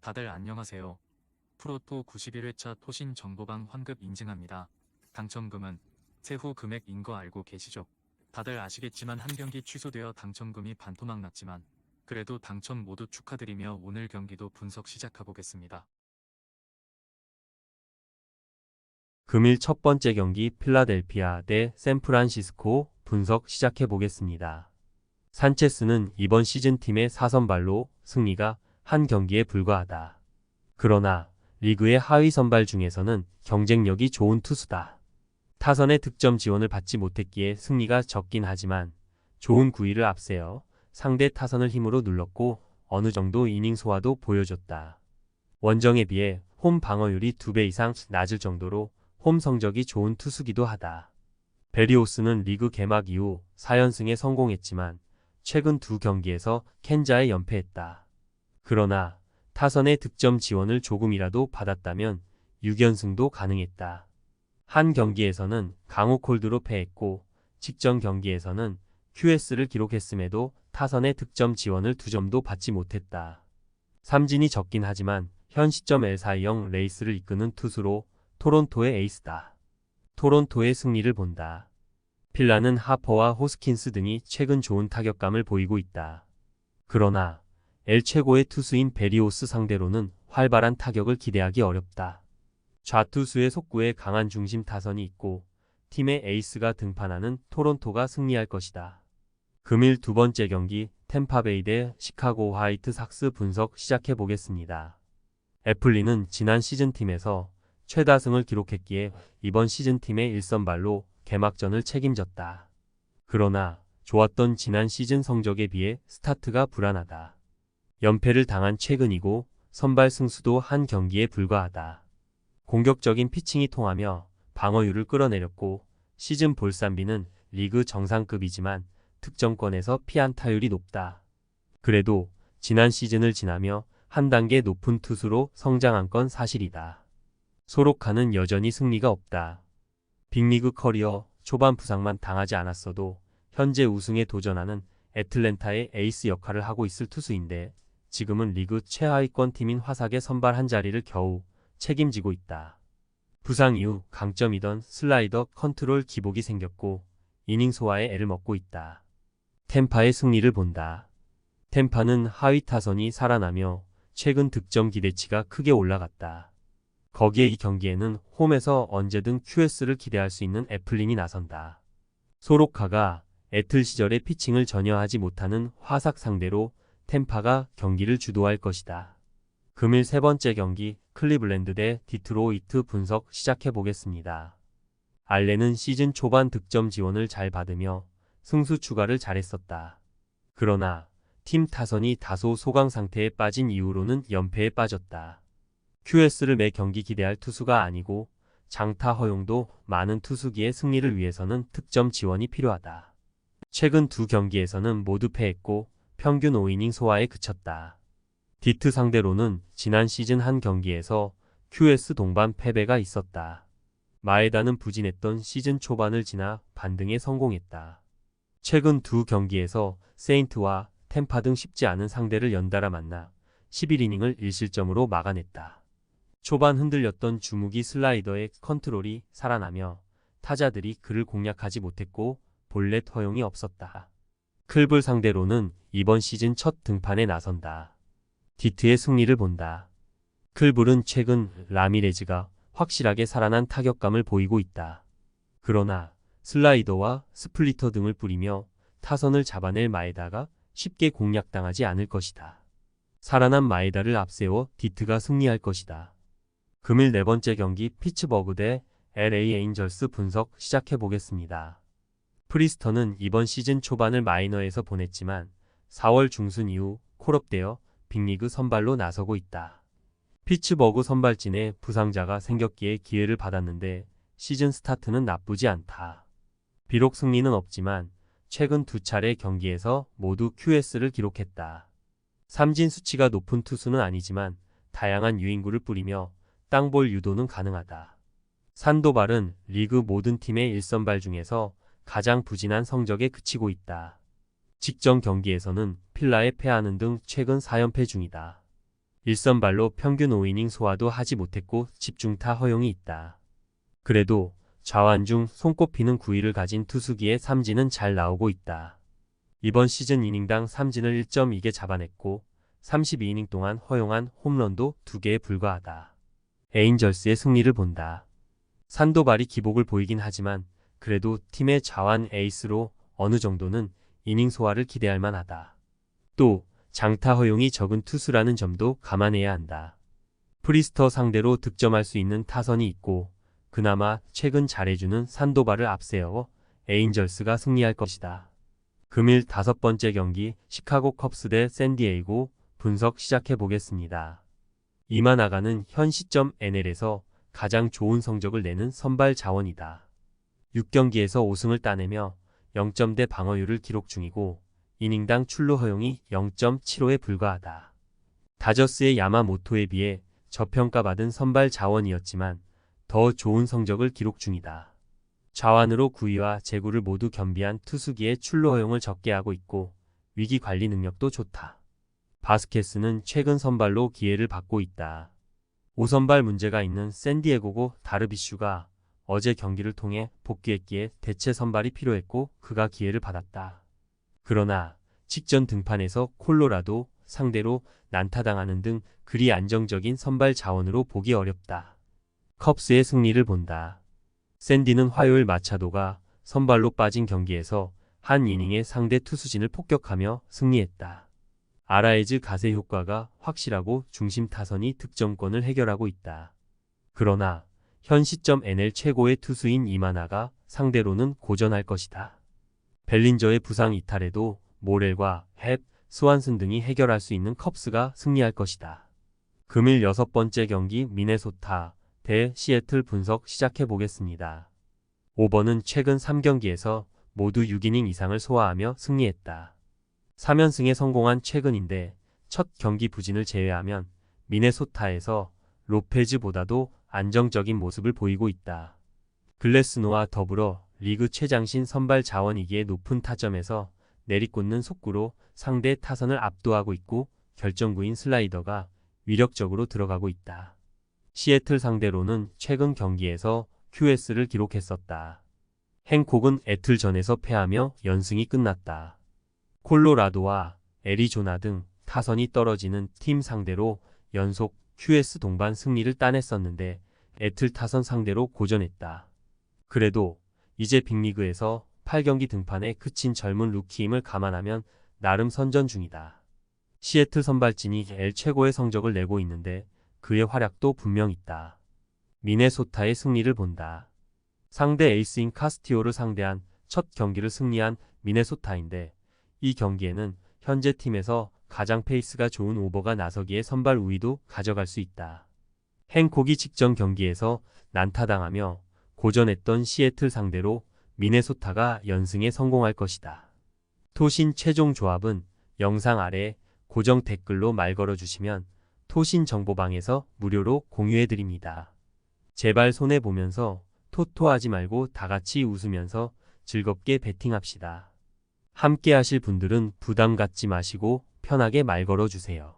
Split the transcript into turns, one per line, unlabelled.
다들 안녕하세요. 프로토 91회차 토신 정보방 환급 인증합니다. 당첨금은 세후 금액인 거 알고 계시죠? 다들 아시겠지만 한 경기 취소되어 당첨금이 반토막 났지만 그래도 당첨 모두 축하드리며 오늘 경기도 분석 시작해보겠습니다.
금일 첫 번째 경기 필라델피아 대 샌프란시스코 분석 시작해 보겠습니다. 산체스는 이번 시즌 팀의 4선발로 승리가 한 경기에 불과하다. 그러나 리그의 하위 선발 중에서는 경쟁력이 좋은 투수다. 타선의 득점 지원을 받지 못했기에 승리가 적긴 하지만 좋은 구위를 앞세워 상대 타선을 힘으로 눌렀고 어느 정도 이닝 소화도 보여줬다. 원정에 비해 홈 방어율이 2배 이상 낮을 정도로 홈 성적이 좋은 투수기도 하다. 베리오스는 리그 개막 이후 4연승에 성공했지만 최근 두 경기에서 캔자에 연패했다. 그러나 타선의 득점 지원을 조금이라도 받았다면 6연승도 가능했다. 한 경기에서는 강호 콜드로 패했고 직전 경기에서는 QS를 기록했음에도 타선의 득점 지원을 2점도 받지 못했다. 삼진이 적긴 하지만 현 시점 L4형 레이스를 이끄는 투수로 토론토의 에이스다. 토론토의 승리를 본다. 필라는 하퍼와 호스킨스 등이 최근 좋은 타격감을 보이고 있다. 그러나 L 최고의 투수인 베리오스 상대로는 활발한 타격을 기대하기 어렵다. 좌투수의 속구에 강한 중심 타선이 있고 팀의 에이스가 등판하는 토론토가 승리할 것이다. 금일 두 번째 경기 템파베이 대 시카고 화이트삭스 분석 시작해 보겠습니다. 애플리는 지난 시즌팀에서 최다승을 기록했기에 이번 시즌팀의 1선발로 개막전을 책임졌다. 그러나 좋았던 지난 시즌 성적에 비해 스타트가 불안하다. 연패를 당한 최근이고 선발 승수도 한 경기에 불과하다. 공격적인 피칭이 통하며 방어율을 끌어내렸고 시즌 볼산비는 리그 정상급이지만 득점권에서 피안타율이 높다. 그래도 지난 시즌을 지나며 한 단계 높은 투수로 성장한 건 사실이다. 소로카는 여전히 승리가 없다. 빅리그 커리어 초반 부상만 당하지 않았어도 현재 우승에 도전하는 애틀랜타의 에이스 역할을 하고 있을 투수인데 지금은 리그 최하위권 팀인 화삭의 선발 한 자리를 겨우 책임지고 있다. 부상 이후 강점이던 슬라이더 컨트롤 기복이 생겼고 이닝 소화에 애를 먹고 있다. 템파의 승리를 본다. 템파는 하위 타선이 살아나며 최근 득점 기대치가 크게 올라갔다. 거기에 이 경기에는 홈에서 언제든 QS를 기대할 수 있는 애플린이 나선다. 소로카가 애틀 시절의 피칭을 전혀 하지 못하는 화삭 상대로 템파가 경기를 주도할 것이다. 금일 세 번째 경기 클리블랜드 대 디트로이트 분석 시작해 보겠습니다. 알렌은 시즌 초반 득점 지원을 잘 받으며 승수 추가를 잘했었다. 그러나 팀 타선이 다소 소강 상태에 빠진 이후로는 연패에 빠졌다. QS를 매 경기 기대할 투수가 아니고 장타 허용도 많은 투수기의 승리를 위해서는 득점 지원이 필요하다. 최근 두 경기에서는 모두 패했고 평균 5이닝 소화에 그쳤다. 디트 상대로는 지난 시즌 한 경기에서 QS 동반 패배가 있었다. 마에다는 부진했던 시즌 초반을 지나 반등에 성공했다. 최근 두 경기에서 세인트와 템파 등 쉽지 않은 상대를 연달아 만나 11이닝을 1실점으로 막아냈다. 초반 흔들렸던 주무기 슬라이더의 컨트롤이 살아나며 타자들이 그를 공략하지 못했고 볼넷 허용이 없었다. 클불 상대로는 이번 시즌 첫 등판에 나선다. 디트의 승리를 본다. 클불은 최근 라미레즈가 확실하게 살아난 타격감을 보이고 있다. 그러나 슬라이더와 스플리터 등을 뿌리며 타선을 잡아낼 마에다가 쉽게 공략당하지 않을 것이다. 살아난 마에다를 앞세워 디트가 승리할 것이다. 금일 네 번째 경기 피츠버그 대 LA 에인절스 분석 시작해 보겠습니다. 프리스턴은 이번 시즌 초반을 마이너에서 보냈지만 4월 중순 이후 콜업되어 빅리그 선발로 나서고 있다. 피츠버그 선발진에 부상자가 생겼기에 기회를 받았는데 시즌 스타트는 나쁘지 않다. 비록 승리는 없지만 최근 두 차례 경기에서 모두 QS를 기록했다. 삼진 수치가 높은 투수는 아니지만 다양한 유인구를 뿌리며 땅볼 유도는 가능하다. 산도발은 리그 모든 팀의 1선발 중에서 가장 부진한 성적에 그치고 있다. 직전 경기에서는 필라에 패하는 등 최근 4연패 중이다. 일선발로 평균 5이닝 소화도 하지 못했고 집중타 허용이 있다. 그래도 좌완 중 손꼽히는 구위를 가진 투수기에 삼진은 잘 나오고 있다. 이번 시즌 이닝당 삼진을 1.2개 잡아냈고 32이닝 동안 허용한 홈런도 2개에 불과하다. 에인절스의 승리를 본다. 산도발이 기복을 보이긴 하지만 그래도 팀의 좌완 에이스로 어느 정도는 이닝 소화를 기대할 만하다. 또 장타 허용이 적은 투수라는 점도 감안해야 한다. 프리스터 상대로 득점할 수 있는 타선이 있고 그나마 최근 잘해주는 산도발을 앞세워 에인절스가 승리할 것이다. 금일 5번째 경기 시카고 컵스 대 샌디에이고 분석 시작해 보겠습니다. 이마나가는 현 시점 NL에서 가장 좋은 성적을 내는 선발 자원이다. 6경기에서 5승을 따내며 0점대 방어율을 기록 중이고 이닝당 출루 허용이 0.75에 불과하다. 다저스의 야마모토에 비해 저평가받은 선발 자원이었지만 더 좋은 성적을 기록 중이다. 좌완으로 구위와 제구를 모두 겸비한 투수기에 출루 허용을 적게 하고 있고 위기 관리 능력도 좋다. 바스케스는 최근 선발로 기회를 받고 있다. 5선발 문제가 있는 샌디에고고 다르비슈가 어제 경기를 통해 복귀했기에 대체 선발이 필요했고 그가 기회를 받았다. 그러나 직전 등판에서 콜로라도 상대로 난타당하는 등 그리 안정적인 선발 자원으로 보기 어렵다. 컵스의 승리를 본다. 샌디는 화요일 마차도가 선발로 빠진 경기에서 한 이닝에 상대 투수진을 폭격하며 승리했다. 아라에즈 가세 효과가 확실하고 중심 타선이 득점권을 해결하고 있다. 그러나 현 시점 NL 최고의 투수인 이마나가 상대로는 고전할 것이다. 벨린저의 부상 이탈에도 모렐과 헵, 스완슨 등이 해결할 수 있는 컵스가 승리할 것이다. 금일 6번째 경기 미네소타 대 시애틀 분석 시작해 보겠습니다. 5번은 최근 3경기에서 모두 6이닝 이상을 소화하며 승리했다. 3연승에 성공한 최근인데 첫 경기 부진을 제외하면 미네소타에서 로페즈보다도 안정적인 모습을 보이고 있다. 글래스노와 더불어 리그 최장신 선발 자원이기에 높은 타점에서 내리꽂는 속구로 상대 타선을 압도하고 있고 결정구인 슬라이더가 위력적으로 들어가고 있다. 시애틀 상대로는 최근 경기에서 QS를 기록했었다. 행콕은 애틀전에서 패하며 연승이 끝났다. 콜로라도와 애리조나 등 타선이 떨어지는 팀 상대로 연속 QS 동반 승리를 따냈었는데 애틀 타선 상대로 고전했다. 그래도 이제 빅리그에서 8경기 등판에 그친 젊은 루키임을 감안하면 나름 선전 중이다. 시애틀 선발진이 L 최고의 성적을 내고 있는데 그의 활약도 분명 있다. 미네소타의 승리를 본다. 상대 에이스인 카스티오를 상대한 첫 경기를 승리한 미네소타인데 이 경기에는 현재 팀에서 가장 페이스가 좋은 오버가 나서기에 선발 우위도 가져갈 수 있다. 행콕이 직전 경기에서 난타당하며 고전했던 시애틀 상대로 미네소타가 연승에 성공할 것이다. 토신 최종 조합은 영상 아래 고정 댓글로 말 걸어주시면 토신 정보방에서 무료로 공유해드립니다. 제발 손해보면서 토토하지 말고 다같이 웃으면서 즐겁게 베팅합시다. 함께 하실 분들은 부담 갖지 마시고 편하게 말 걸어주세요.